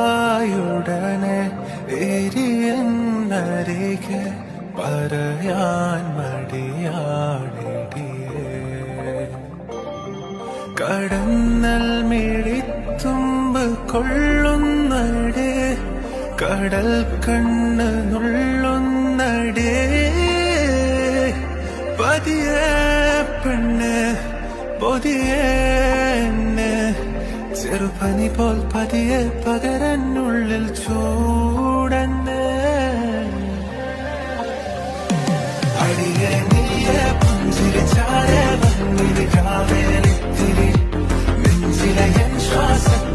ഇരവായുടനെ എരിയെന്നരികെ പറയാൻ മടിയാടിടിയേ കടന്നൽ മിഴിത്തുമ്പ് കൊള്ളുന്നടേ കടൽ കണ്ണ് നുള്ളുന്നടേ പതിയെ പെണ്ണ് പൊതിയെ ചെറുപനി പോൽ പതിയെ പകരനുള്ളിൽ ചൂടന്നെ അടിയെ നീയെ പുഞ്ചിരിച്ചാരെ വന്നിരിക്കാവേലിത്തിരി നെഞ്ചിലെ എൻ ശ്വാസം